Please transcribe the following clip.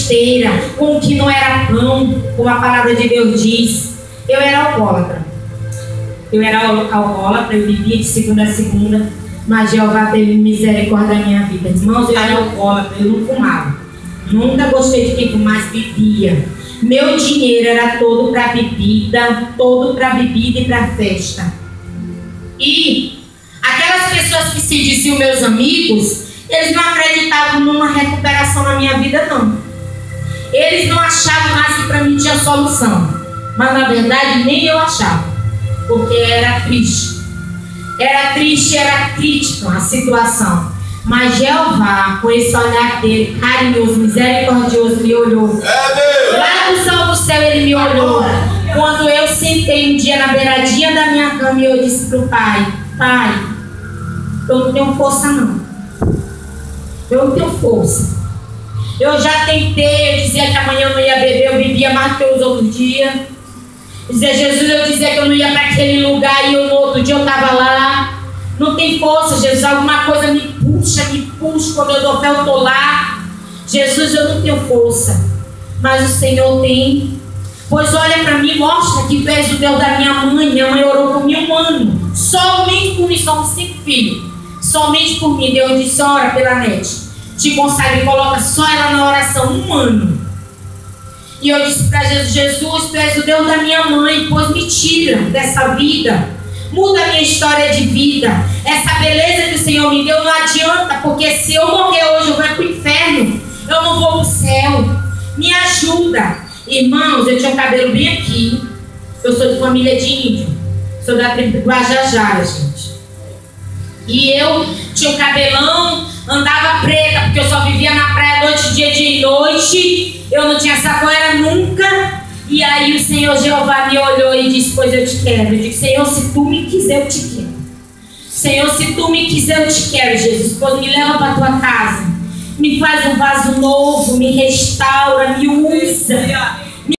besteira, com o que não era pão, como a palavra de Deus diz. Eu era alcoólatra. Eu bebia de segunda a segunda, mas Jeová teve misericórdia da minha vida. Irmãos, eu era alcoólatra, eu não fumava. Nunca gostei de quem fumasse, bebia. Meu dinheiro era todo para bebida, e para festa. E aquelas pessoas que se diziam meus amigos, eles não acreditavam numa recuperação na minha vida, não. Eles não achavam mais que para mim tinha solução. Mas na verdade nem eu achava, porque era triste. Era triste, era crítica a situação. Mas Jeová, com esse olhar dele, carinhoso, misericordioso, me olhou. Lá do céu do céu ele me olhou. Quando eu sentei um dia na beiradinha da minha cama e eu disse para o pai: Pai, eu não tenho força não. Eu não tenho força. Eu já tentei, eu dizia que amanhã eu não ia beber, eu bebia mais que os outros dias. Dizia Jesus, eu dizia que eu não ia para aquele lugar e no outro dia eu estava lá. Não tem força, Jesus, alguma coisa me puxa, quando eu dou fé eu estou lá. Jesus, eu não tenho força, mas o Senhor tem. Pois olha para mim, mostra que tu és o Deus da minha mãe orou por mim 1 ano, somente por mim, somos 5 filhos, somente por mim. Deus disse: ora pela net, te consagra e coloca só ela na oração 1 ano. E eu disse para Jesus: Jesus, tu és o Deus da minha mãe, pois me tira dessa vida, muda a minha história de vida. Essa beleza que o Senhor me deu não adianta, porque se eu morrer hoje eu vou para o inferno, eu não vou para o céu. Me ajuda. Irmãos, eu tinha um cabelo bem aqui. Eu sou de família de índio, sou da tribo do Guajajara, gente. E eu tinha um cabelão, andava preta, porque eu só vivia na praia noite, dia e noite. Eu não tinha sacoeira nunca. E aí o Senhor Jeová me olhou e disse: pois eu te quero. Eu disse: Senhor, se tu me quiser, eu te quero. Senhor, se tu me quiser, eu te quero, Jesus. Pois me leva para a tua casa, me faz um vaso novo, me restaura, me usa.